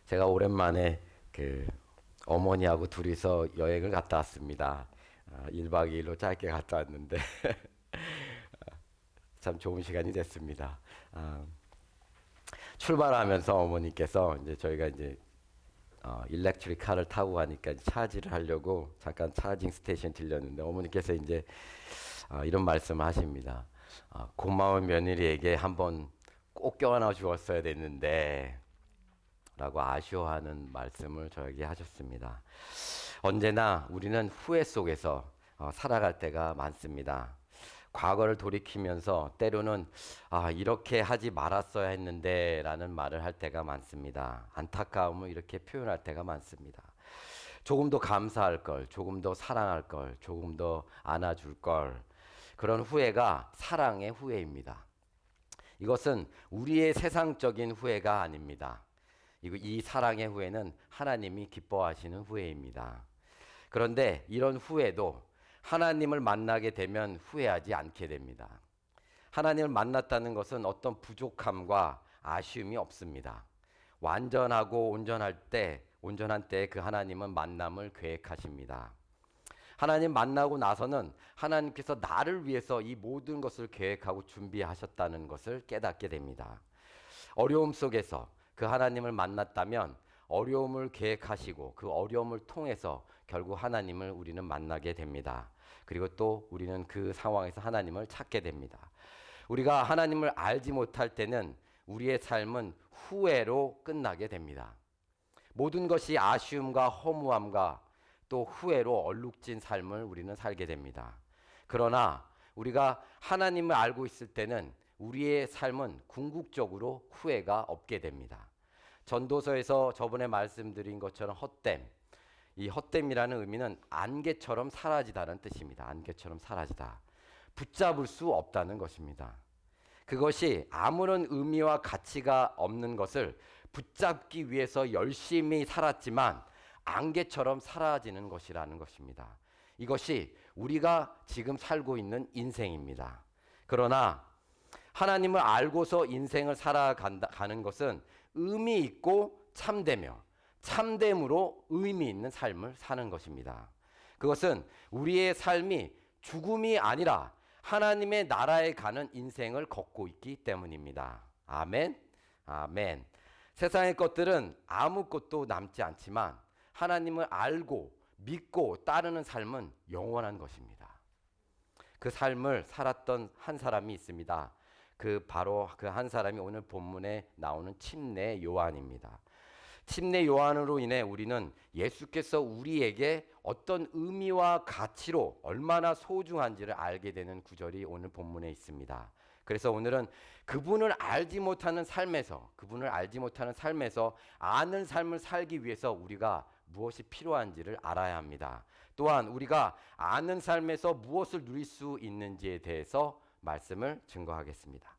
제가 오랜만에 어머니하고 둘이서 여행을 갔다 왔습니다. 1박 2일로 짧게 갔다 왔는데 참 좋은 시간이 됐습니다. 출발하면서 어머니께서 이제 저희가 이제 일렉트릭 카를 타고 가니까 이제 차지를 하려고 잠깐 차징 스테이션 들렸는데 어머니께서 이제 이런 말씀을 하십니다. 고마운 며느리에게 한번 꼭 껴안아 주었어야 됐는데 라고 아쉬워하는 말씀을 저에게 하셨습니다. 언제나 우리는 후회 속에서 살아갈 때가 많습니다. 과거를 돌이키면서 때로는 이렇게 하지 말았어야 했는데 라는 말을 할 때가 많습니다. 안타까움을 이렇게 표현할 때가 많습니다. 조금 더 감사할 걸, 조금 더 사랑할 걸, 조금 더 안아줄 걸. 그런 후회가 사랑의 후회입니다. 이것은 우리의 세상적인 후회가 아닙니다. 이 사랑의 후회는 하나님이 기뻐하시는 후회입니다. 그런데 이런 후회도 하나님을 만나게 되면 후회하지 않게 됩니다. 하나님을 만났다는 것은 어떤 부족함과 아쉬움이 없습니다. 완전하고 온전한 때 그 하나님은 만남을 계획하십니다. 하나님 만나고 나서는 하나님께서 나를 위해서 이 모든 것을 계획하고 준비하셨다는 것을 깨닫게 됩니다. 어려움 속에서 그 하나님을 만났다면 어려움을 계획하시고 그 어려움을 통해서 결국 하나님을 우리는 만나게 됩니다. 그리고 또 우리는 그 상황에서 하나님을 찾게 됩니다. 우리가 하나님을 알지 못할 때는 우리의 삶은 후회로 끝나게 됩니다. 모든 것이 아쉬움과 허무함과 또 후회로 얼룩진 삶을 우리는 살게 됩니다. 그러나 우리가 하나님을 알고 있을 때는 우리의 삶은 궁극적으로 후회가 없게 됩니다. 전도서에서 저번에 말씀드린 것처럼 헛됨, 이 헛됨이라는 의미는 안개처럼 사라지다는 뜻입니다. 안개처럼 사라지다. 붙잡을 수 없다는 것입니다. 그것이 아무런 의미와 가치가 없는 것을 붙잡기 위해서 열심히 살았지만 안개처럼 사라지는 것이라는 것입니다. 이것이 우리가 지금 살고 있는 인생입니다. 그러나 하나님을 알고서 인생을 살아가는 것은 의미 있고 참되며 참됨으로 의미 있는 삶을 사는 것입니다. 그것은 우리의 삶이 죽음이 아니라 하나님의 나라에 가는 인생을 걷고 있기 때문입니다. 아멘. 아멘. 세상의 것들은 아무것도 남지 않지만 하나님을 알고 믿고 따르는 삶은 영원한 것입니다. 그 삶을 살았던 한 사람이 있습니다. 바로 그 한 사람이 오늘 본문에 나오는 침례 요한입니다. 침례 요한으로 인해 우리는 예수께서 우리에게 어떤 의미와 가치로 얼마나 소중한지를 알게 되는 구절이 오늘 본문에 있습니다. 그래서 오늘은 그분을 알지 못하는 삶에서 아는 삶을 살기 위해서 우리가 무엇이 필요한지를 알아야 합니다. 또한 우리가 아는 삶에서 무엇을 누릴 수 있는지에 대해서 말씀을 증거하겠습니다.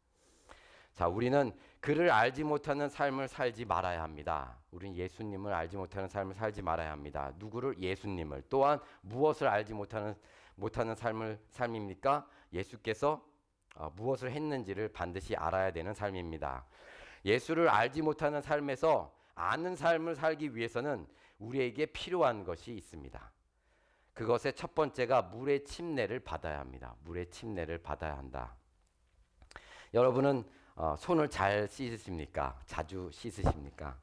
자, 우리는 그를 알지 못하는 삶을 살지 말아야 합니다. 우리는 예수님을 알지 못하는 삶을 살지 말아야 합니다. 누구를? 예수님을. 또한 무엇을 알지 못하는 삶입니까? 예수께서 무엇을 했는지를 반드시 알아야 되는 삶입니다. 예수를 알지 못하는 삶에서 아는 삶을 살기 위해서는 우리에게 필요한 것이 있습니다. 그것의 첫 번째가 물의 침례를 받아야 합니다. 물의 침례를 받아야 한다. 여러분은 손을 잘 씻으십니까? 자주 씻으십니까?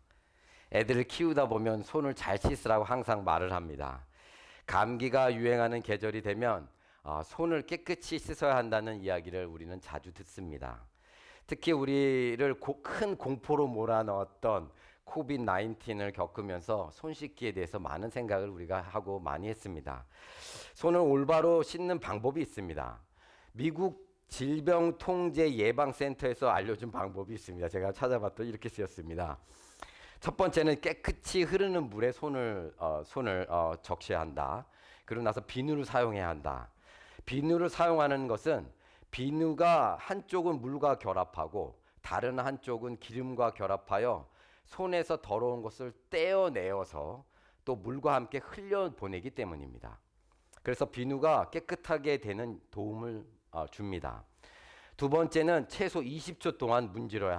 애들을 키우다 보면 손을 잘 씻으라고 항상 말을 합니다. 감기가 유행하는 계절이 되면 손을 깨끗이 씻어야 한다는 이야기를 우리는 자주 듣습니다. 특히 우리를 큰 공포로 몰아넣었던 코비드-19을 겪으면서 손 씻기에 대해서 많은 생각을 우리가 하고 많이 했습니다. 손을 올바로 씻는 방법이 있습니다. 미국 질병통제예방센터에서 알려준 방법이 있습니다. 제가 찾아봤더니 이렇게 쓰였습니다. 첫 번째는 깨끗이 흐르는 물에 손을 적셔야 한다. 그러고 나서 비누를 사용해야 한다. 비누를 사용하는 것은 비누가 한쪽은 물과 결합하고 다른 한쪽은 기름과 결합하여 손에서 더러운 것을 떼어내어서 또 물과 함께 흘려보내기 때문입니다. 그래서 비누가 깨끗하게 되는 도움을 줍니다. 두 번째는 최소 20초 동안 문질러야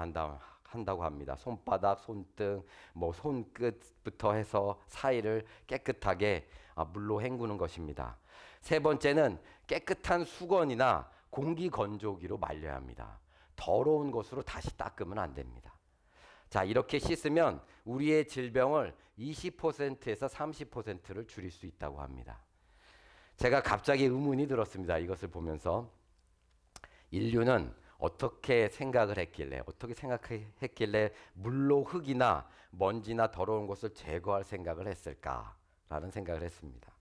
한다고 합니다. 손바닥, 손등, 뭐 손끝부터 해서 사이를 깨끗하게 물로 헹구는 것입니다. 세 번째는 깨끗한 수건이나 공기 건조기로 말려야 합니다. 더러운 것으로 다시 닦으면 안 됩니다. 자, 이렇게 씻으면 우리의 질병을 20%에서 30%를 줄일 수 있다고 합니다. 제가 갑자기 의문이 들었습니다. 이것을 보면서 인류는 어떻게 생각했길래 물로 흙이나 먼지나 더러운 것을 제거할 생각을 했을까라는 생각을 했습니다.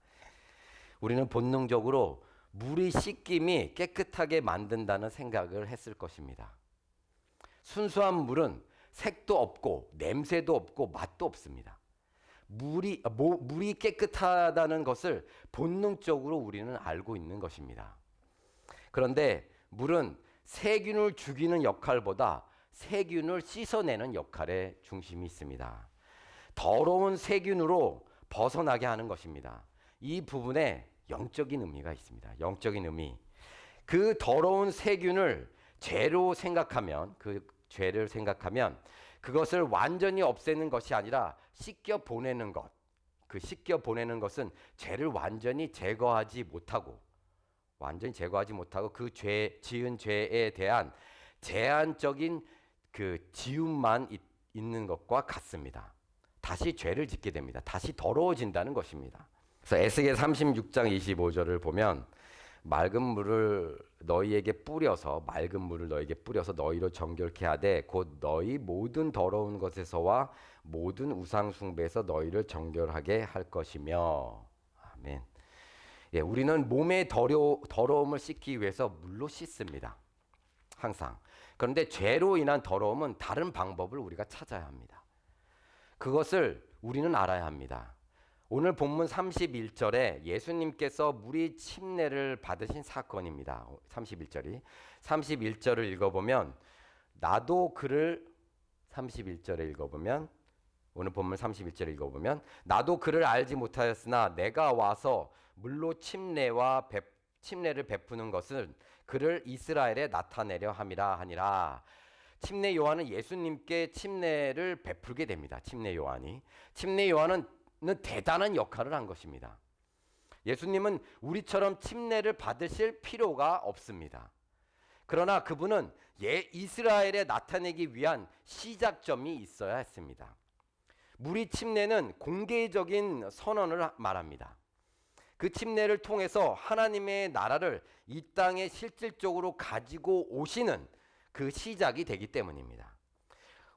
우리는 본능적으로 물이 씻김이 깨끗하게 만든다는 생각을 했을 것입니다. 순수한 물은 색도 없고 냄새도 없고 맛도 없습니다. 물이 깨끗하다는 것을 본능적으로 우리는 알고 있는 것입니다. 그런데 물은 세균을 죽이는 역할보다 세균을 씻어내는 역할에 중심이 있습니다. 더러운 세균으로 벗어나게 하는 것입니다. 이 부분에 영적인 의미가 있습니다. 영적인 의미. 그 더러운 세균을 죄를 생각하면 그것을 완전히 없애는 것이 아니라 씻겨 보내는 것. 그 씻겨 보내는 것은 죄를 완전히 제거하지 못하고 그 지은 죄에 대한 제한적인 그 지움만 있는 것과 같습니다. 다시 죄를 짓게 됩니다. 다시 더러워진다는 것입니다. 그래서 에스겔 36장 25절을 보면 맑은 물을 너희에게 뿌려서 너희로 정결케 하되 곧 너희 모든 더러운 것에서와 모든 우상 숭배에서 너희를 정결하게 할 것이며. 아멘. 예, 우리는 몸의 더러움을 씻기 위해서 물로 씻습니다. 항상. 그런데 죄로 인한 더러움은 다른 방법을 우리가 찾아야 합니다. 그것을 우리는 알아야 합니다. 오늘 본문 31절에 예수님께서 물이 침례를 받으신 사건입니다. 31절을 읽어보면 오늘 본문 31절을 읽어보면 나도 그를 알지 못하였으나 내가 와서 물로 침례를 베푸는 것은 그를 이스라엘에 나타내려 함이라 하니라. 침례 요한은 예수님께 침례를 베풀게 됩니다. 침례 요한은 대단한 역할을 한 것입니다. 예수님은 우리처럼 침례를 받으실 필요가 없습니다. 그러나 그분은 이스라엘에 나타내기 위한 시작점이 있어야 했습니다. 물이 침례는 공개적인 선언을 말합니다. 그 침례를 통해서 하나님의 나라를 이 땅에 실질적으로 가지고 오시는 그 시작이 되기 때문입니다.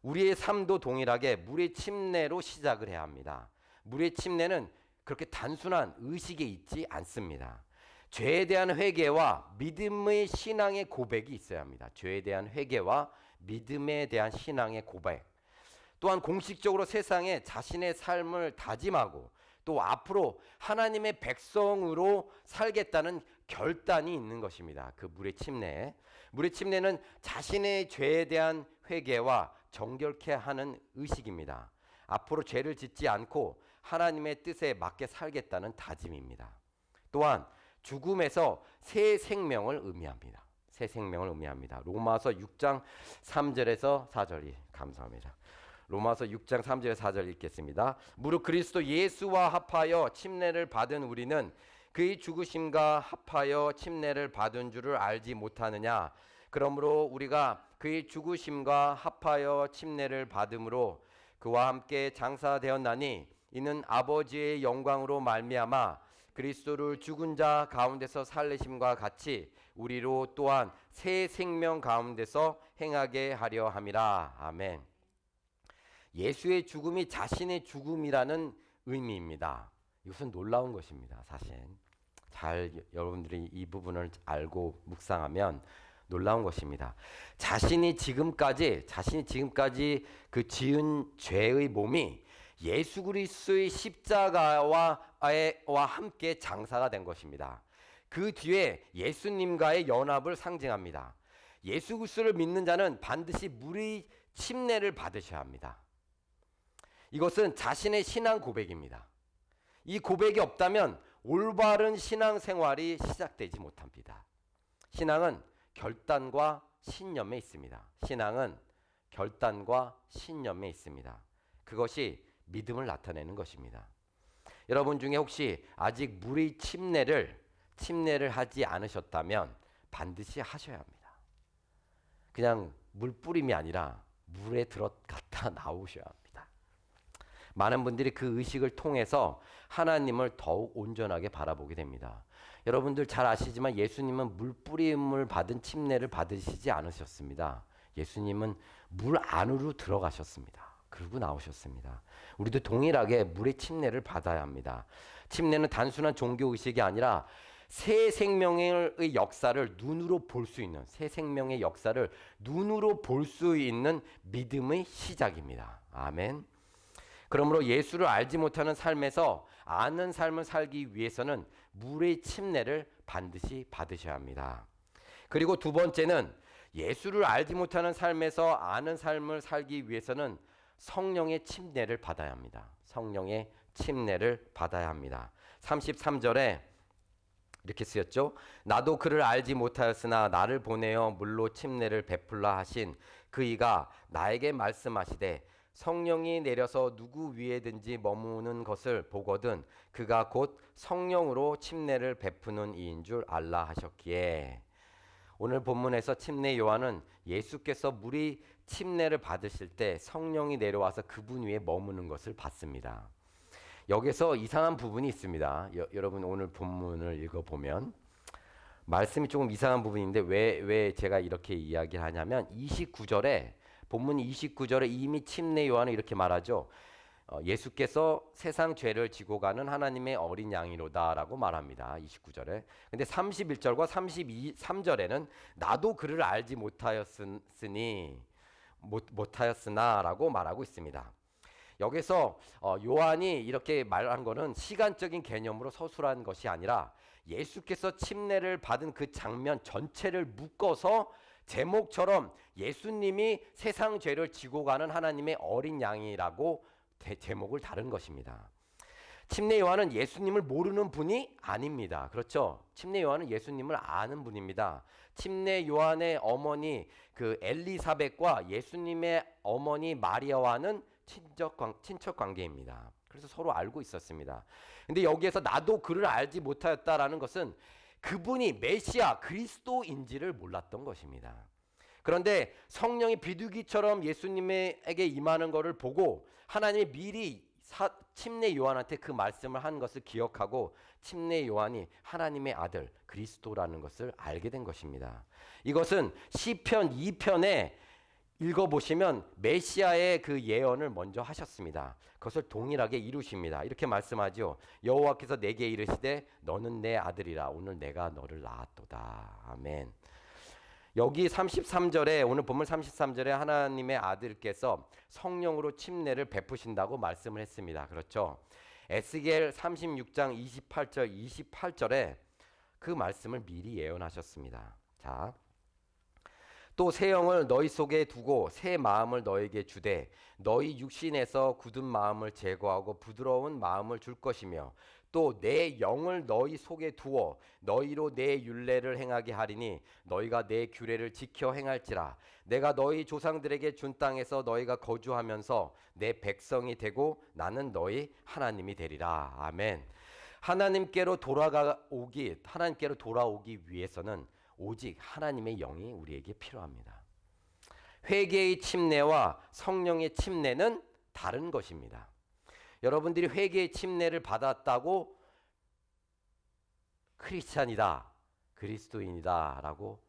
우리의 삶도 동일하게 물의 침례로 시작을 해야 합니다. 물의 침례는 그렇게 단순한 의식에 있지 않습니다. 죄에 대한 회개와 믿음의 신앙의 고백이 있어야 합니다. 죄에 대한 회개와 믿음에 대한 신앙의 고백. 또한 공식적으로 세상에 자신의 삶을 다짐하고 또 앞으로 하나님의 백성으로 살겠다는 결단이 있는 것입니다. 그 물의 침례. 물의 침례는 자신의 죄에 대한 회개와 정결케 하는 의식입니다. 앞으로 죄를 짓지 않고 하나님의 뜻에 맞게 살겠다는 다짐입니다. 또한 죽음에서 새 생명을 의미합니다. 새 생명을 의미합니다. 로마서 6장 3절에서 4절이 감사합니다. 로마서 6장 3절에서 4절 읽겠습니다. 무릇 그리스도 예수와 합하여 침례를 받은 우리는 그의 죽으심과 합하여 침례를 받은 줄을 알지 못하느냐. 그러므로 우리가 그의 죽으심과 합하여 침례를 받음으로 그와 함께 장사되었나니 이는 아버지의 영광으로 말미암아 그리스도를 죽은 자 가운데서 살리심과 같이 우리로 또한 새 생명 가운데서 행하게 하려 함이라. 아멘. 예수의 죽음이 자신의 죽음이라는 의미입니다. 이것은 놀라운 것입니다. 사실 여러분들이 이 부분을 알고 묵상하면 놀라운 것입니다. 자신이 지금까지 그 지은 죄의 몸이 예수 그리스도의 십자가와 함께 장사가 된 것입니다. 그 뒤에 예수님과의 연합을 상징합니다. 예수 그리스도를 믿는 자는 반드시 물의 침례를 받으셔야 합니다. 이것은 자신의 신앙 고백입니다. 이 고백이 없다면 올바른 신앙 생활이 시작되지 못합니다. 신앙은 결단과 신념에 있습니다. 신앙은 결단과 신념에 있습니다. 그것이 믿음을 나타내는 것입니다. 여러분 중에 혹시 아직 물의 침례를 하지 않으셨다면 반드시 하셔야 합니다. 그냥 물 뿌림이 아니라 물에 들어갔다 나오셔야 합니다. 많은 분들이 그 의식을 통해서 하나님을 더욱 온전하게 바라보게 됩니다. 여러분들 잘 아시지만 예수님은 물 뿌림을 받은 침례를 받으시지 않으셨습니다. 예수님은 물 안으로 들어가셨습니다. 그리고 나오셨습니다. 우리도 동일하게 물의 침례를 받아야 합니다. 침례는 단순한 종교 의식이 아니라 새 생명의 역사를 눈으로 볼 수 있는, 새 생명의 역사를 눈으로 볼 수 있는 믿음의 시작입니다. 아멘. 그러므로 예수를 알지 못하는 삶에서 아는 삶을 살기 위해서는 물의 침례를 반드시 받으셔야 합니다. 그리고 두 번째는 예수를 알지 못하는 삶에서 아는 삶을 살기 위해서는 성령의 침례를 받아야 합니다. 성령의 침례를 받아야 합니다. 33절에 이렇게 쓰였죠. 나도 그를 알지 못하였으나 나를 보내어 물로 침례를 베풀라 하신 그이가 나에게 말씀하시되 성령이 내려서 누구 위에든지 머무는 것을 보거든 그가 곧 성령으로 침례를 베푸는 이인 줄 알라 하셨기에. 오늘 본문에서 침례 요한은 예수께서 물이 침례를 받으실 때 성령이 내려와서 그분 위에 머무는 것을 봤습니다. 여기서 이상한 부분이 있습니다. 여러분 오늘 본문을 읽어보면 말씀이 조금 이상한 부분인데 왜 제가 이렇게 이야기를 하냐면 29절에 본문 29절에 이미 침례 요한은 이렇게 말하죠. 예수께서 세상 죄를 지고 가는 하나님의 어린 양이로다라고 말합니다. 29절에. 근데 31절과 33절에는 나도 그를 알지 못하였으나라고 말하고 있습니다. 여기서 요한이 이렇게 말한 것은 시간적인 개념으로 서술한 것이 아니라 예수께서 침례를 받은 그 장면 전체를 묶어서 제목처럼 예수님이 세상 죄를 지고 가는 하나님의 어린 양이라고 제목을 다른 것입니다. 침례 요한은 예수님을 모르는 분이 아닙니다. 그렇죠? 침례 요한은 예수님을 아는 분입니다. 침례 요한의 어머니 그 엘리사벳과 예수님의 어머니 마리아와는 친척 관계입니다. 그래서 서로 알고 있었습니다. 근데 여기에서 나도 그를 알지 못하였다라는 것은 그분이 메시아 그리스도인지를 몰랐던 것입니다. 그런데 성령이 비둘기처럼 예수님에게 임하는 것을 보고 하나님이 미리 침례 요한한테 그 말씀을 한 것을 기억하고 침례 요한이 하나님의 아들 그리스도라는 것을 알게 된 것입니다. 이것은 시편 2편에 읽어보시면 메시아의 그 예언을 먼저 하셨습니다. 그것을 동일하게 이루십니다. 이렇게 말씀하죠. 여호와께서 내게 이르시되 너는 내 아들이라 오늘 내가 너를 낳았도다. 아멘. 여기 33절에 오늘 본문 33절에 하나님의 아들께서 성령으로 침례를 베푸신다고 말씀을 했습니다. 그렇죠? 에스겔 36장 28절에 그 말씀을 미리 예언하셨습니다. 자, 또 새 영을 너희 속에 두고 새 마음을 너에게 주되 너희 육신에서 굳은 마음을 제거하고 부드러운 마음을 줄 것이며 또 내 영을 너희 속에 두어 너희로 내 율례를 행하게 하리니 너희가 내 규례를 지켜 행할지라. 내가 너희 조상들에게 준 땅에서 너희가 거주하면서 내 백성이 되고 나는 너희 하나님이 되리라. 아멘. 하나님께로 돌아오기 위해서는 오직 하나님의 영이 우리에게 필요합니다. 회개의 침례와 성령의 침례는 다른 것입니다. 여러분들이 회개의 침례를 받았다고 크리스찬이다, 그리스도인이다 라고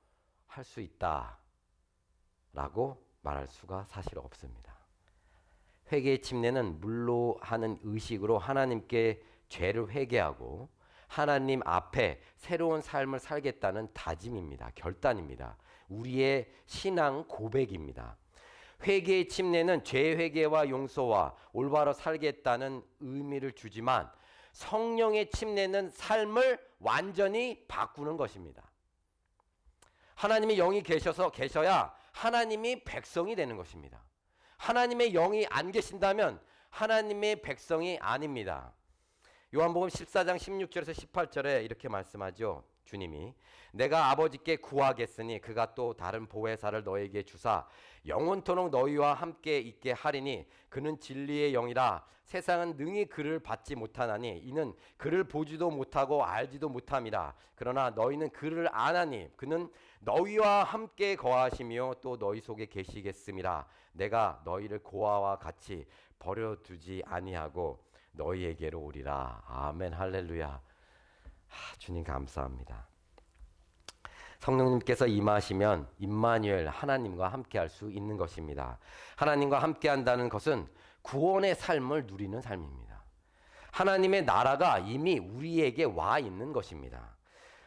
할 수 있다 라고 말할 수가 사실 없습니다. 회개의 침례는 물로 하는 의식으로 하나님께 죄를 회개하고 하나님 앞에 새로운 삶을 살겠다는 다짐입니다. 결단입니다. 우리의 신앙 고백입니다. 회개의 침례는 죄 회개와 용서와 올바로 살겠다는 의미를 주지만 성령의 침례는 삶을 완전히 바꾸는 것입니다. 하나님의 영이 계셔야 하나님이 백성이 되는 것입니다. 하나님의 영이 안 계신다면 하나님의 백성이 아닙니다. 요한복음 14장 16절에서 18절에 이렇게 말씀하죠. 주님이 내가 아버지께 구하겠으니 그가 또 다른 보혜사를 너에게 주사 영원토록 너희와 함께 있게 하리니 그는 진리의 영이라 세상은 능히 그를 받지 못하나니 이는 그를 보지도 못하고 알지도 못함이라 그러나 너희는 그를 아나니 그는 너희와 함께 거하시며 또 너희 속에 계시겠음이라 내가 너희를 고아와 같이 버려두지 아니하고 너희에게로 오리라. 아멘. 할렐루야. 주님 감사합니다. 성령님께서 임하시면 임마누엘 하나님과 함께할 수 있는 것입니다. 하나님과 함께한다는 것은 구원의 삶을 누리는 삶입니다. 하나님의 나라가 이미 우리에게 와 있는 것입니다.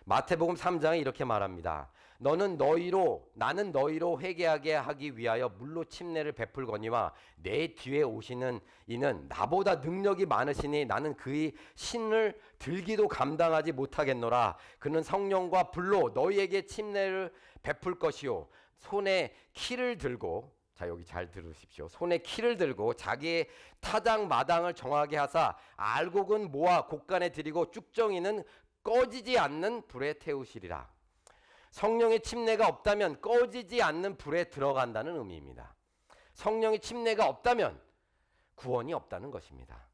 마태복음 3장에 이렇게 말합니다. 나는 너희로 회개하게 하기 위하여 물로 침례를 베풀거니와 내 뒤에 오시는 이는 나보다 능력이 많으시니 나는 그의 신을 들기도 감당하지 못하겠노라. 그는 성령과 불로 너희에게 침례를 베풀 것이요 손에 키를 들고 자 여기 잘 들으십시오. 손에 키를 들고 자기의 타작 마당을 정하게 하사 알곡은 모아 곳간에 들이고 쭉정이는 꺼지지 않는 불에 태우시리라. 성령의 침례가 없다면 꺼지지 않는 불에 들어간다는 의미입니다. 성령의 침례가 없다면 구원이 없다는 것입니다.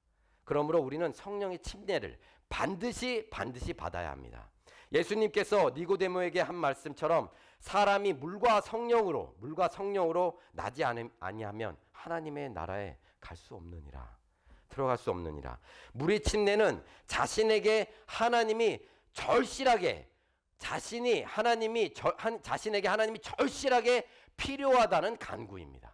그러므로 우리는 성령의 침례를 반드시 받아야 합니다. 예수님께서 니고데모에게 한 말씀처럼 사람이 물과 성령으로 나지 아니하면 하나님의 나라에 갈 수 없느니라. 들어갈 수 없느니라. 물의 침례는 자신에게 하나님이 절실하게 자신에게 하나님이 절실하게 필요하다는 간구입니다.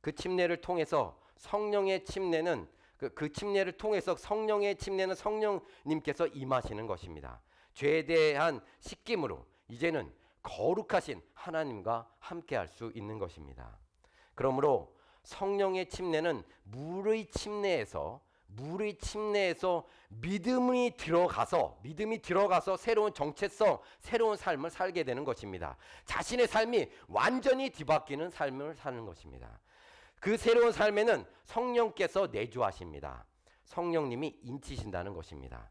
그 침례를 통해서 성령의 침례는 그 침례를 통해서 성령의 침례는 성령님께서 임하시는 것입니다. 죄에 대한 씻김으로 이제는 거룩하신 하나님과 함께할 수 있는 것입니다. 그러므로 성령의 침례는 물의 침례에서 믿음이 들어가서 새로운 정체성, 새로운 삶을 살게 되는 것입니다. 자신의 삶이 완전히 뒤바뀌는 삶을 사는 것입니다. 그 새로운 삶에는 성령께서 내주하십니다. 성령님이 인치신다는 것입니다.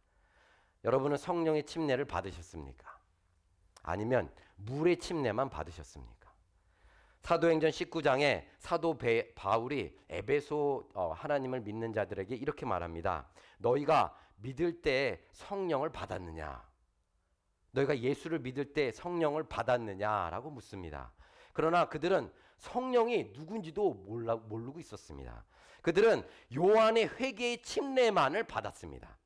여러분은 성령의 침례를 받으셨습니까? 아니면 물의 침례만 받으셨습니까? 사도행전 19장에 사도 바울이 에베소 하나님을 믿는 자들에게 이렇게 말합니다. 너희가 믿을 때 성령을 받았느냐? 너희가 예수를 믿을 때 성령을 받았느냐라고 묻습니다. 그러나 그들은 성령이 누군지도 모르고 있었습니다. 그들은 요한의 회개의 침례만을 받았습니다.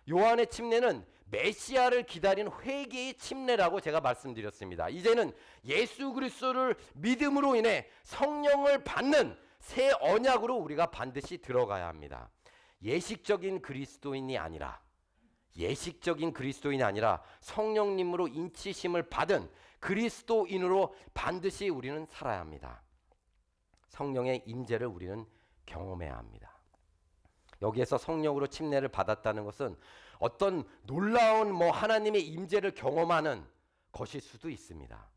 요한의 침례는 메시아를 기다린 회개의 침례라고 제가 말씀드렸습니다. 이제는 예수 그리스도를 믿음으로 인해 성령을 받는 새 언약으로 우리가 반드시 들어가야 합니다. 예식적인 그리스도인이 아니라 성령님으로 인치심을 받은 그리스도인으로 반드시 우리는 살아야 합니다. 성령의 임재를 우리는 경험해야 합니다. 여기에서 성령으로 침례를 받았다는 것은 어떤 놀라운 하나님의 임재를 경험하는 것일 수도 있습니다.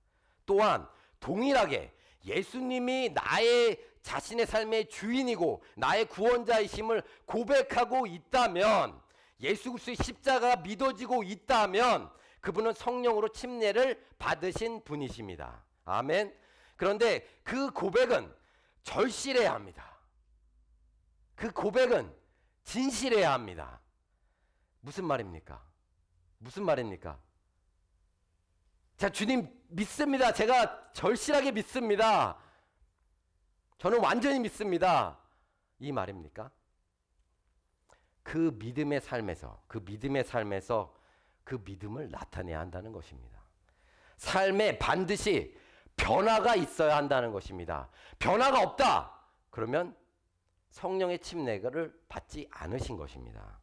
또한 동일하게 예수님이 나의 자신의 삶의 주인이고 나의 구원자이심을 고백하고 있다면, 예수 그리스도의 십자가가 믿어지고 있다면 그분은 성령으로 침례를 받으신 분이십니다. 아멘. 그런데 그 고백은 절실해야 합니다. 그 고백은 진실해야 합니다. 무슨 말입니까? 자, 주님 믿습니다. 제가 절실하게 믿습니다. 저는 완전히 믿습니다. 이 말입니까? 그 믿음의 삶에서 그 믿음을 나타내야 한다는 것입니다. 삶에 반드시 변화가 있어야 한다는 것입니다. 변화가 없다. 그러면 성령의 침례를 받지 않으신 것입니다.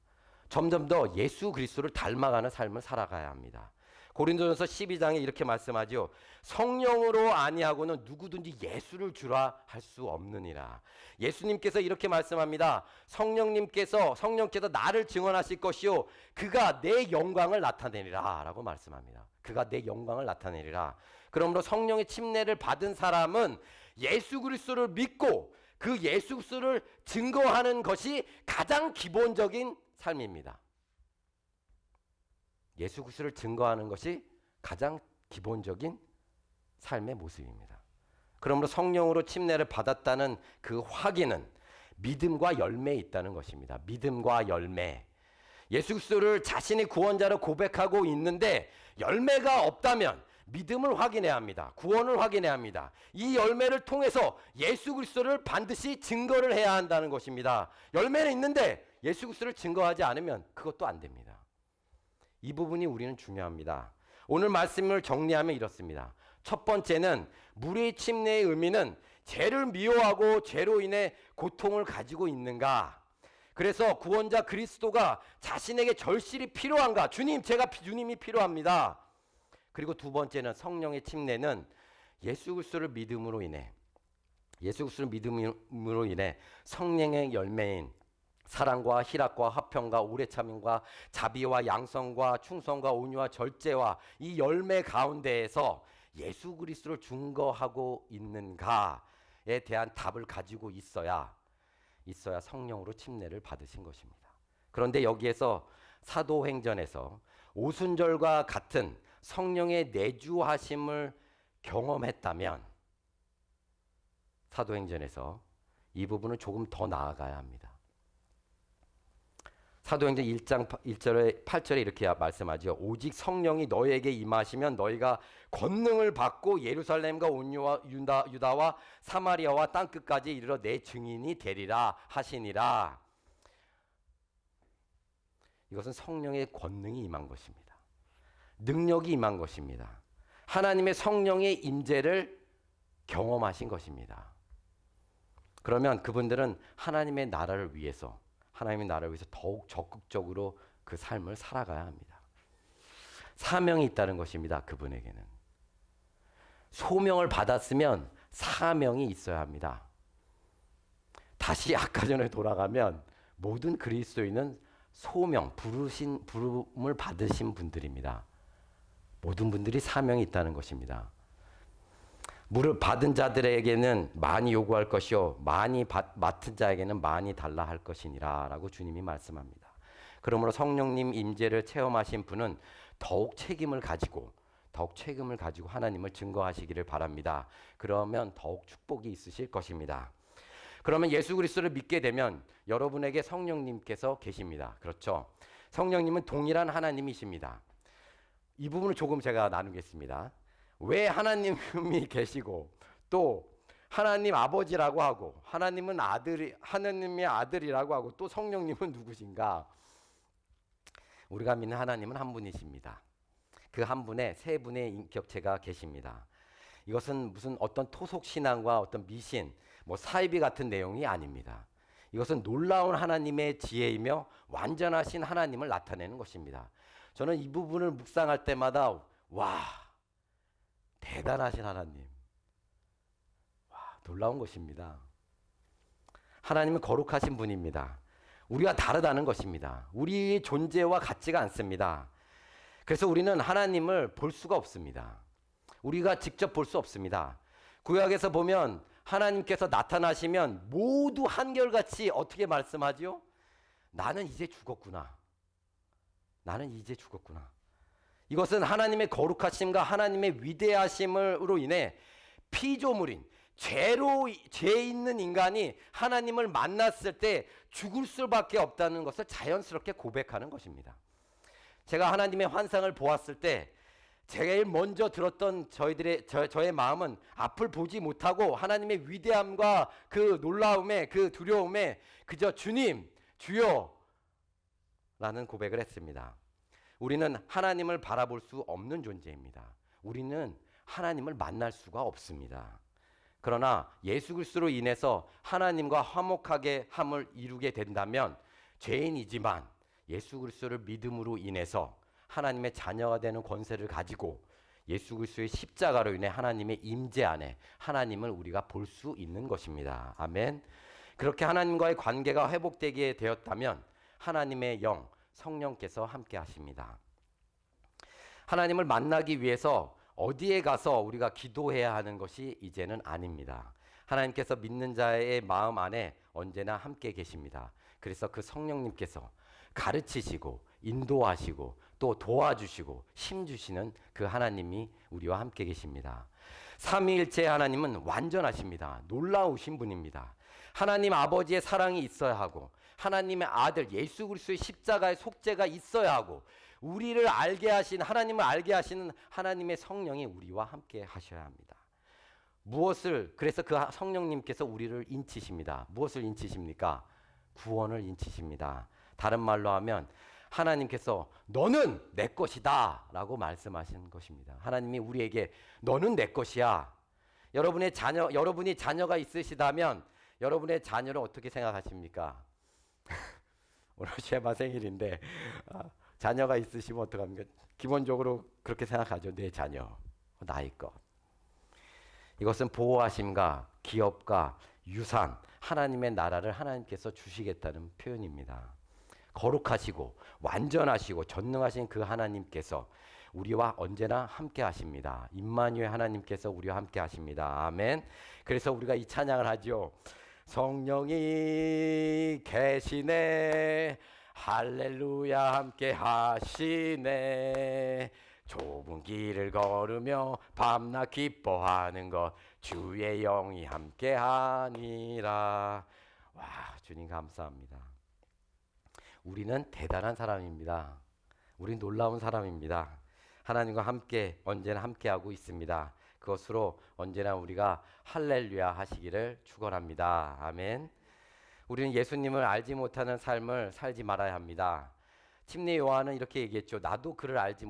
점점 더 예수 그리스도를 닮아가는 삶을 살아가야 합니다. 고린도전서 12장에 이렇게 말씀하죠. 성령으로 아니하고는 누구든지 예수를 주라 할 수 없느니라. 예수님께서 이렇게 말씀합니다. 성령께서 나를 증언하실 것이요 그가 내 영광을 나타내리라 라고 말씀합니다. 그가 내 영광을 나타내리라. 그러므로 성령의 침례를 받은 사람은 예수 그리스도를 믿고 그 예수 그리스도를 증거하는 것이 가장 기본적인 삶입니다. 예수 그리스도를 증거하는 것이 가장 기본적인 삶의 모습입니다. 그러므로 성령으로 침례를 받았다는 그 확인은 믿음과 열매에 있다는 것입니다. 믿음과 열매. 예수 그리스도를 자신의 구원자로 고백하고 있는데 열매가 없다면 믿음을 확인해야 합니다. 구원을 확인해야 합니다. 이 열매를 통해서 예수 그리스도를 반드시 증거를 해야 한다는 것입니다. 열매는 있는데 예수 그리스도를 증거하지 않으면 그것도 안 됩니다. 이 부분이 우리는 중요합니다. 오늘 말씀을 정리하면 이렇습니다. 첫 번째는 물의 침례의 의미는 죄를 미워하고 죄로 인해 고통을 가지고 있는가? 그래서 구원자 그리스도가 자신에게 절실히 필요한가? 주님이 필요합니다. 그리고 두 번째는 성령의 침례는 예수 그리스도를 믿음으로 인해 성령의 열매인 사랑과 희락과 화평과 오래 참음과 자비와 양성과 충성과 온유와 절제와 이 열매 가운데에서 예수 그리스도를 증거하고 있는가에 대한 답을 가지고 있어야 성령으로 침례를 받으신 것입니다. 그런데 여기에서 사도행전에서 오순절과 같은 성령의 내주하심을 경험했다면 사도행전에서 이 부분을 조금 더 나아가야 합니다. 사도행전 1장 1절에 8절에 이렇게 말씀하죠. 오직 성령이 너희에게 임하시면 너희가 권능을 받고 예루살렘과 온 유다와 사마리아와 땅끝까지 이르러 내 증인이 되리라 하시니라. 이것은 성령의 권능이 임한 것입니다. 능력이 임한 것입니다. 하나님의 성령의 임재를 경험하신 것입니다. 그러면 그분들은 하나님의 나라를 위해서 더욱 적극적으로 그 삶을 살아가야 합니다. 사명이 있다는 것입니다. 그분에게는. 소명을 받았으면 사명이 있어야 합니다. 다시 아까 전에 돌아가면 모든 그리스도인은 소명, 부름을 받으신 분들입니다. 모든 분들이 사명이 있다는 것입니다. 물을 받은 자들에게는 많이 요구할 것이요 많이 맡은 자에게는 많이 달라 할 것이니라 라고 주님이 말씀합니다. 그러므로 성령님 임재를 체험하신 분은 더욱 책임을 가지고 하나님을 증거하시기를 바랍니다. 그러면 더욱 축복이 있으실 것입니다. 그러면 예수 그리스도를 믿게 되면 여러분에게 성령님께서 계십니다. 그렇죠? 성령님은 동일한 하나님이십니다. 이 부분을 조금 제가 나누겠습니다. 왜 하나님이 계시고 또 하나님 아버지라고 하고 하나님의 아들이라고 하고 또 성령님은 누구신가? 우리가 믿는 하나님은 한 분이십니다. 그 한 분에 세 분의 인격체가 계십니다. 이것은 무슨 어떤 토속 신앙과 어떤 미신, 사이비 같은 내용이 아닙니다. 이것은 놀라운 하나님의 지혜이며 완전하신 하나님을 나타내는 것입니다. 저는 이 부분을 묵상할 때마다 대단하신 하나님. 놀라운 것입니다. 하나님은 거룩하신 분입니다. 우리와 다르다는 것입니다. 우리의 존재와 같지가 않습니다. 그래서 우리는 하나님을 볼 수가 없습니다. 우리가 직접 볼 수 없습니다. 구약에서 보면 하나님께서 나타나시면 모두 한결같이 어떻게 말씀하지요? 나는 이제 죽었구나. 이것은 하나님의 거룩하심과 하나님의 위대하심으로 인해 피조물인 죄 있는 인간이 하나님을 만났을 때 죽을 수밖에 없다는 것을 자연스럽게 고백하는 것입니다. 제가 하나님의 환상을 보았을 때 제일 먼저 들었던 저의 마음은 앞을 보지 못하고 하나님의 위대함과 그 놀라움에 그 두려움에 그저 주님, 주여 라는 고백을 했습니다. 우리는 하나님을 바라볼 수 없는 존재입니다. 우리는 하나님을 만날 수가 없습니다. 그러나 예수 그리스도로 인해서 하나님과 화목하게 함을 이루게 된다면 죄인이지만 예수 그리스도를 믿음으로 인해서 하나님의 자녀가 되는 권세를 가지고 예수 그리스도의 십자가로 인해 하나님의 임재 안에 하나님을 우리가 볼 수 있는 것입니다. 아멘. 그렇게 하나님과의 관계가 회복되게 되었다면 하나님의 영, 성령께서 함께 하십니다. 하나님을 만나기 위해서 어디에 가서 우리가 기도해야 하는 것이 이제는 아닙니다. 하나님께서 믿는 자의 마음 안에 언제나 함께 계십니다. 그래서 그 성령님께서 가르치시고 인도하시고 또 도와주시고 힘주시는 그 하나님이 우리와 함께 계십니다. 삼위일체 하나님은 완전하십니다. 놀라우신 분입니다. 하나님 아버지의 사랑이 있어야 하고 하나님의 아들 예수 그리스도의 십자가의 속죄가 있어야 하고 우리를 알게 하신 하나님을 알게 하시는 하나님의 성령이 우리와 함께 하셔야 합니다. 그래서 그 성령님께서 우리를 인치십니다. 무엇을 인치십니까? 구원을 인치십니다. 다른 말로 하면 하나님께서 너는 내 것이다 라고 말씀하시는 것입니다. 하나님이 우리에게 너는 내 것이야. 여러분이 자녀가 있으시다면 여러분의 자녀를 어떻게 생각하십니까? 오늘 쉐마 생일인데 자녀가 있으시면 어떡합니까? 기본적으로 그렇게 생각하죠. 내 자녀, 나의 것. 이것은 보호하심과 기업과 유산, 하나님의 나라를 하나님께서 주시겠다는 표현입니다. 거룩하시고 완전하시고 전능하신 그 하나님께서 우리와 언제나 함께 하십니다. 임마누엘 하나님께서 우리와 함께 하십니다. 아멘. 그래서 우리가 이 찬양을 하죠. 성령이 계시네 할렐루야 함께 하시네 좁은 길을 걸으며 밤낮 기뻐하는 것 주의 영이 함께 하니라. 와, 주님 감사합니다. 우리는 대단한 사람입니다. 우린 놀라운 사람입니다. 하나님과 함께 언제나 함께하고 있습니다. 그것으로 언제나 우리가 할렐루야 하시기를 축원합니다. 아멘. 우리는 예수님을 알지 못하는 삶을 살지 말아야 합니다. 침례 요한은 이렇게 얘기했죠. 나도 그를 알지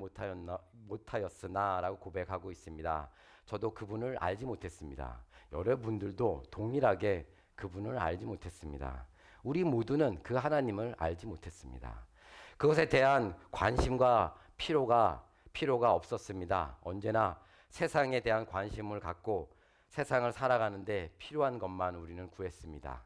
못하였으나 라고 고백하고 있습니다. 저도 그분을 알지 못했습니다. 여러분들도 동일하게 그분을 알지 못했습니다. 우리 모두는 그 하나님을 알지 못했습니다. 그것에 대한 관심과 필요가 없었습니다. 언제나 세상에 대한 관심을 갖고 세상을 살아가는데 필요한 것만 우리는 구했습니다.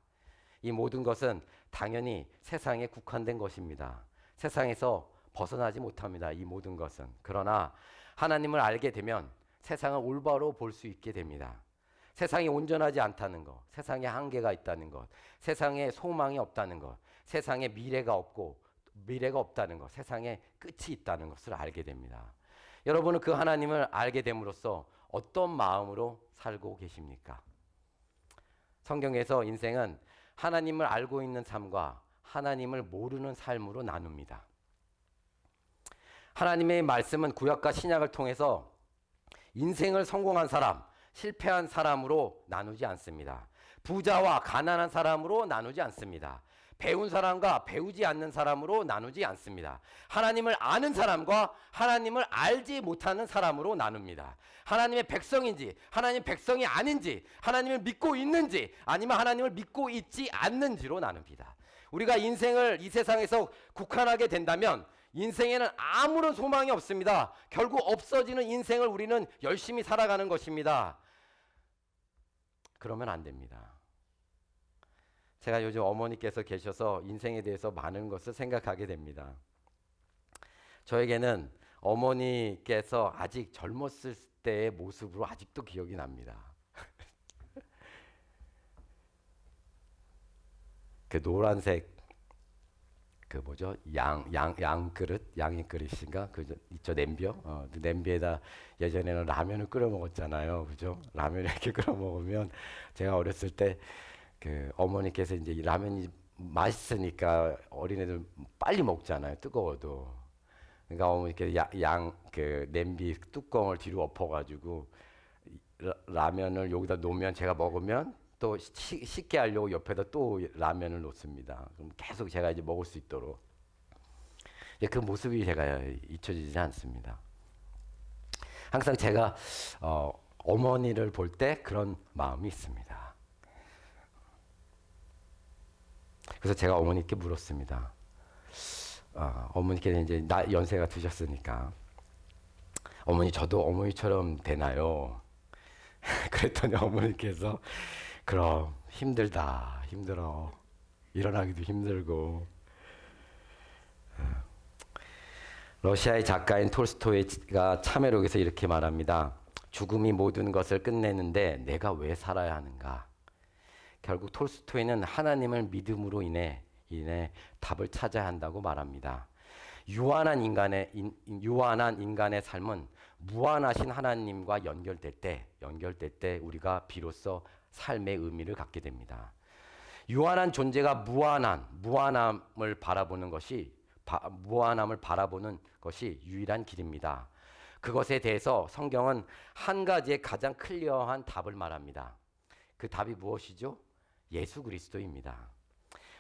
이 모든 것은 당연히 세상에 국한된 것입니다. 세상에서 벗어나지 못합니다. 이 모든 것은. 그러나 하나님을 알게 되면 세상을 올바로 볼 수 있게 됩니다. 세상이 온전하지 않다는 것, 세상에 한계가 있다는 것, 세상에 소망이 없다는 것, 세상에 미래가 없다는 것, 세상에 끝이 있다는 것을 알게 됩니다. 여러분은 그 하나님을 알게 됨으로써 어떤 마음으로 살고 계십니까? 성경에서 인생은 하나님을 알고 있는 삶과 하나님을 모르는 삶으로 나눕니다. 하나님의 말씀은 구약과 신약을 통해서 인생을 성공한 사람, 실패한 사람으로 나누지 않습니다. 부자와 가난한 사람으로 나누지 않습니다. 배운 사람과 배우지 않는 사람으로 나누지 않습니다. 하나님을 아는 사람과 하나님을 알지 못하는 사람으로 나눕니다. 하나님의 백성인지 하나님 백성이 아닌지 하나님을 믿고 있는지 아니면 하나님을 믿고 있지 않는지로 나눕니다. 우리가 인생을 이 세상에서 국한하게 된다면 인생에는 아무런 소망이 없습니다. 결국 없어지는 인생을 우리는 열심히 살아가는 것입니다. 그러면 안 됩니다. 제가 요즘 어머니께서 계셔서 인생에 대해서 많은 것을 생각하게 됩니다. 저에게는 어머니께서 아직 젊었을 때의 모습으로 아직도 기억이 납니다. 그 노란색 그 뭐죠? 양 그릇, 양의 그릇인가? 있죠, 냄비요. 냄비에다 예전에는 라면을 끓여 먹었잖아요, 그죠? 라면을 이렇게 끓여 먹으면 제가 어렸을 때 그 어머니께서 이제 이 라면이 맛있으니까 어린애들 빨리 먹잖아요, 뜨거워도. 그러니까 어머니께서 그 냄비 뚜껑을 뒤로 엎어가지고 라면을 여기다 놓으면 제가 먹으면 또 식게 하려고 옆에다 또 라면을 놓습니다. 그럼 계속 제가 이제 먹을 수 있도록. 그 모습이 제가 잊혀지지 않습니다. 항상 제가 어머니를 볼 때 그런 마음이 있습니다. 그래서 제가 어머니께 물었습니다. 어머니께서 이제 연세가 드셨으니까 어머니 저도 어머니처럼 되나요? 그랬더니 어머니께서 그럼 힘들어. 일어나기도 힘들고. 러시아의 작가인 톨스토이가 참회록에서 이렇게 말합니다. 죽음이 모든 것을 끝내는데 내가 왜 살아야 하는가? 결국 톨스토이는 하나님을 믿음으로 인해 인해 답을 찾아야 한다고 말합니다. 유한한 인간의 삶은 무한하신 하나님과 연결될 때 우리가 비로소 삶의 의미를 갖게 됩니다. 유한한 존재가 무한함을 바라보는 것이 유일한 길입니다. 그것에 대해서 성경은 한 가지의 가장 클리어한 답을 말합니다. 그 답이 무엇이죠? 예수 그리스도입니다.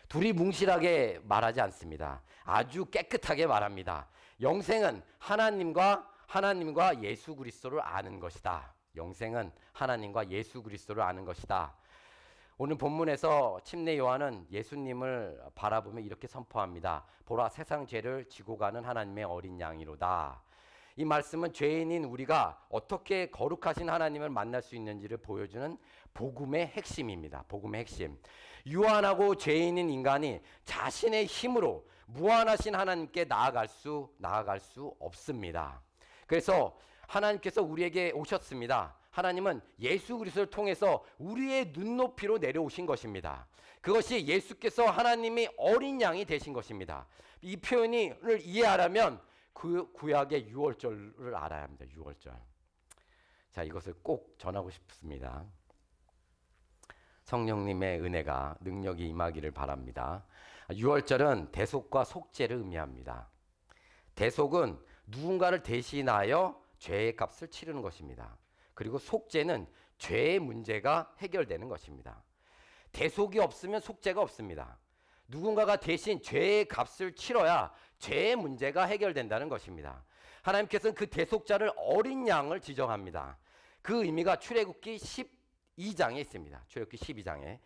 둘이 뭉실하게 말하지 않습니다. 아주 깨끗하게 말합니다. 영생은 하나님과 예수 그리스도를 아는 것이다. 영생은 하나님과 예수 그리스도를 아는 것이다. 오늘 본문에서 침례 요한은 예수님을 바라보며 이렇게 선포합니다. 보라, 세상 죄를 지고 가는 하나님의 어린 양이로다. 이 말씀은 죄인인 우리가 어떻게 거룩하신 하나님을 만날 수 있는지를 보여주는 복음의 핵심입니다. 복음의 핵심. 유한하고 죄인인 인간이 자신의 힘으로 무한하신 하나님께 나아갈 수 없습니다. 그래서 하나님께서 우리에게 오셨습니다. 하나님은 예수 그리스도를 통해서 우리의 눈높이로 내려오신 것입니다. 그것이 예수께서 하나님이 어린 양이 되신 것입니다. 이 표현을 이해하려면 구약의 유월절을 알아야 합니다. 유월절. 자, 이것을 꼭 전하고 싶습니다. 성령님의 은혜가 능력이 임하기를 바랍니다. 유월절은 대속과 속죄를 의미합니다. 대속은 누군가를 대신하여 죄의 값을 치르는 것입니다. 그리고 속죄는 죄의 문제가 해결되는 것입니다. 대속이 없으면 속죄가 없습니다. 누군가가 대신 죄의 값을 치러야 죄의 문제가 해결된다는 것입니다. 하나님께서는 그 대속자를 어린 양을 지정합니다. 그 의미가 출애굽기 12장에 있습니다. 출애굽기 12장에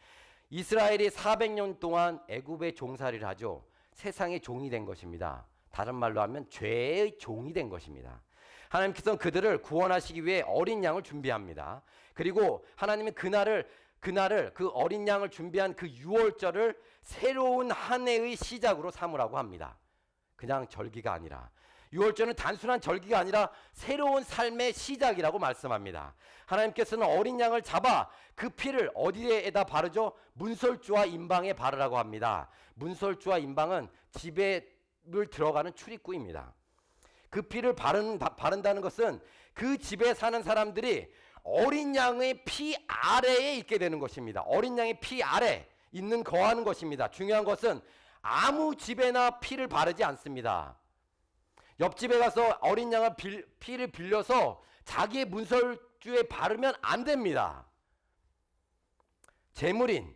이스라엘이 400년 동안 애굽의 종살이를 하죠. 세상의 종이 된 것입니다. 다른 말로 하면 죄의 종이 된 것입니다. 하나님께서는 그들을 구원하시기 위해 어린 양을 준비합니다. 그리고 하나님은 그날을 그 어린 양을 준비한 그 유월절을 새로운 한 해의 시작으로 삼으라고 합니다. 그냥 절기가 아니라, 유월절은 단순한 절기가 아니라 새로운 삶의 시작이라고 말씀합니다. 하나님께서는 어린 양을 잡아 그 피를 어디에다 바르죠? 문설주와 임방에 바르라고 합니다. 문설주와 임방은 집에 들어가는 출입구입니다. 그 피를 바른다는 것은 그 집에 사는 사람들이 어린 양의 피 아래에 있게 되는 것입니다. 어린 양의 피 아래 있는 거하는 것입니다. 중요한 것은 아무 집에나 피를 바르지 않습니다. 옆집에 가서 어린 양의 피를 빌려서 자기의 문설주에 바르면 안 됩니다. 제물인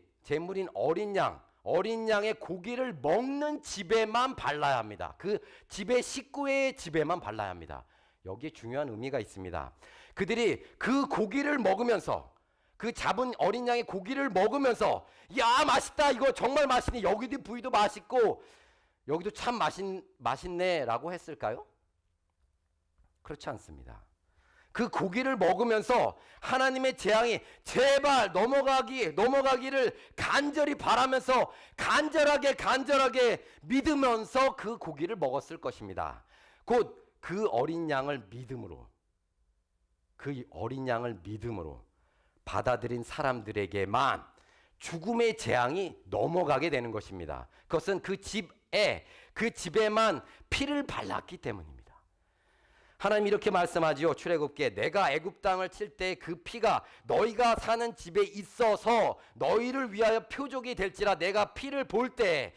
어린 양의 고기를 먹는 집에만 발라야 합니다. 그 집의 식구의 집에만 발라야 합니다. 여기에 중요한 의미가 있습니다. 그들이 그 고기를 먹으면서, 그 잡은 어린 양의 고기를 먹으면서, 야, 맛있다, 이거 정말 맛있네, 여기도 부위도 맛있고 여기도 참 맛있네 라고 했을까요? 그렇지 않습니다. 그 고기를 먹으면서 하나님의 재앙이 제발 넘어가기를 간절히 바라면서 간절하게 믿으면서 그 고기를 먹었을 것입니다. 곧 그 어린 양을 믿음으로 받아들인 사람들에게만 죽음의 재앙이 넘어가게 되는 것입니다. 그것은 그 집에만 피를 발랐기 때문입니다. 하나님 이렇게 말씀하지요. 출애굽기에 내가 애굽 땅을 칠 때 그 피가 너희가 사는 집에 있어서 너희를 위하여 표적이 될지라. 내가 피를 볼 때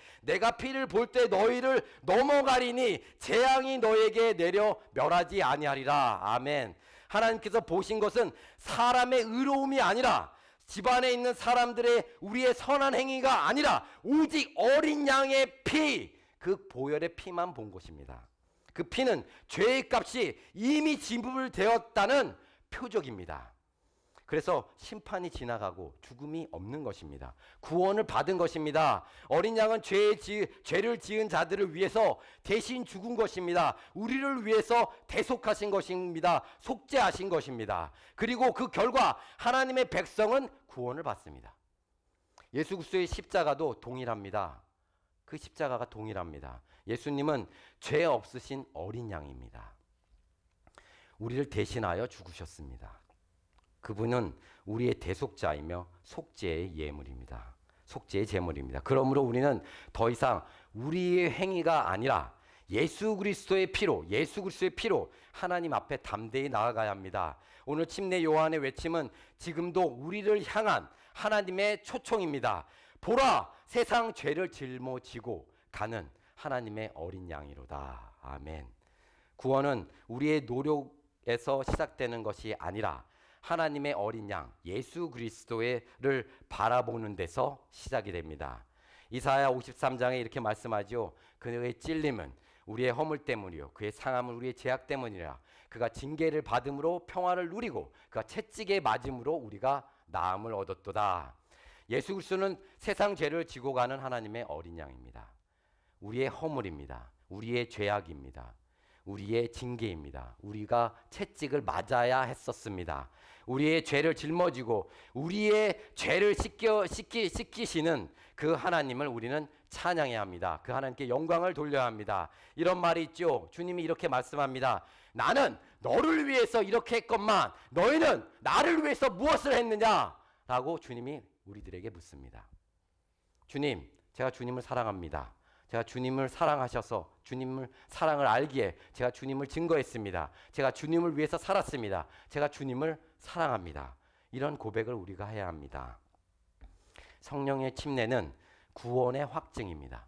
너희를 넘어가리니 재앙이 너에게 내려 멸하지 아니하리라. 아멘. 하나님께서 보신 것은 사람의 의로움이 아니라, 집안에 있는 사람들의 우리의 선한 행위가 아니라 오직 어린 양의 피, 그 보혈의 피만 본 것입니다. 그 피는 죄의 값이 이미 지불되었다는 표적입니다. 그래서 심판이 지나가고 죽음이 없는 것입니다. 구원을 받은 것입니다. 어린 양은 죄를 지은 자들을 위해서 대신 죽은 것입니다. 우리를 위해서 대속하신 것입니다. 속죄하신 것입니다. 그리고 그 결과 하나님의 백성은 구원을 받습니다. 예수 그리스도의 십자가도 동일합니다. 그 십자가가 동일합니다. 예수님은 죄 없으신 어린 양입니다. 우리를 대신하여 죽으셨습니다. 그분은 우리의 대속자이며 속죄의 예물입니다. 속죄의 제물입니다. 그러므로 우리는 더 이상 우리의 행위가 아니라 예수 그리스도의 피로 하나님 앞에 담대히 나아가야 합니다. 오늘 침례 요한의 외침은 지금도 우리를 향한 하나님의 초청입니다. 보라, 세상 죄를 짊어지고 가는 하나님의 어린 양이로다. 아멘. 구원은 우리의 노력에서 시작되는 것이 아니라 하나님의 어린 양 예수 그리스도를 바라보는 데서 시작이 됩니다. 이사야 53장에 이렇게 말씀하죠. 그의 찔림은 우리의 허물 때문이요 그의 상함은 우리의 죄악 때문이라. 그가 징계를 받음으로 평화를 누리고 그가 채찍에 맞음으로 우리가 나음을 얻었도다. 예수 그리스도는 세상 죄를 지고 가는 하나님의 어린 양입니다. 우리의 허물입니다. 우리의 죄악입니다. 우리의 징계입니다. 우리가 채찍을 맞아야 했었습니다. 우리의 죄를 짊어지고 우리의 죄를 씻기시는 그 하나님을 우리는 찬양해야 합니다. 그 하나님께 영광을 돌려야 합니다. 이런 말이 있죠. 주님이 이렇게 말씀합니다. 나는 너를 위해서 이렇게 했건만 너희는 나를 위해서 무엇을 했느냐? 라고 주님이 우리들에게 묻습니다. 주님, 제가 주님을 사랑합니다. 제가 주님을 사랑하셔서 주님을 사랑을 알기에 제가 주님을 증거했습니다. 제가 주님을 위해서 살았습니다. 제가 주님을 사랑합니다. 이런 고백을 우리가 해야 합니다. 성령의 침례는 구원의 확증입니다.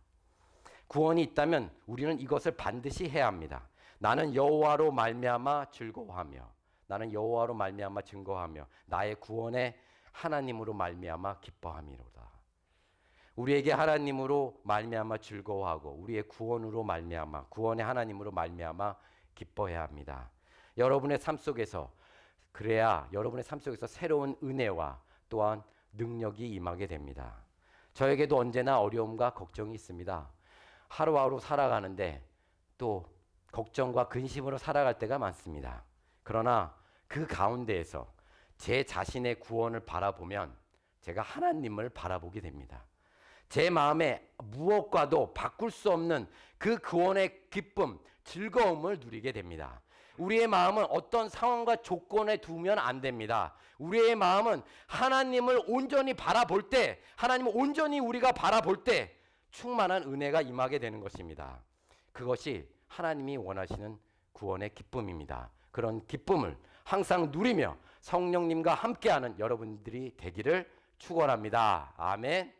구원이 있다면 우리는 이것을 반드시 해야 합니다. 나는 여호와로 말미암아 즐거워하며 나는 여호와로 말미암아 증거하며 나의 구원의 하나님으로 말미암아 기뻐함이로다. 우리에게 하나님으로 말미암아 즐거워하고 우리의 구원으로 말미암아 구원의 하나님으로 말미암아 기뻐해야 합니다. 여러분의 삶 속에서 그래야 여러분의 삶 속에서 새로운 은혜와 또한 능력이 임하게 됩니다. 저에게도 언제나 어려움과 걱정이 있습니다. 하루하루 살아가는데 또 걱정과 근심으로 살아갈 때가 많습니다. 그러나 그 가운데에서 제 자신의 구원을 바라보면 제가 하나님을 바라보게 됩니다. 제 마음에 무엇과도 바꿀 수 없는 그 구원의 기쁨, 즐거움을 누리게 됩니다. 우리의 마음은 어떤 상황과 조건에 두면 안 됩니다. 우리의 마음은 하나님을 온전히 바라볼 때, 하나님을 온전히 우리가 바라볼 때 충만한 은혜가 임하게 되는 것입니다. 그것이 하나님이 원하시는 구원의 기쁨입니다. 그런 기쁨을 항상 누리며 성령님과 함께하는 여러분들이 되기를 축원합니다. 아멘.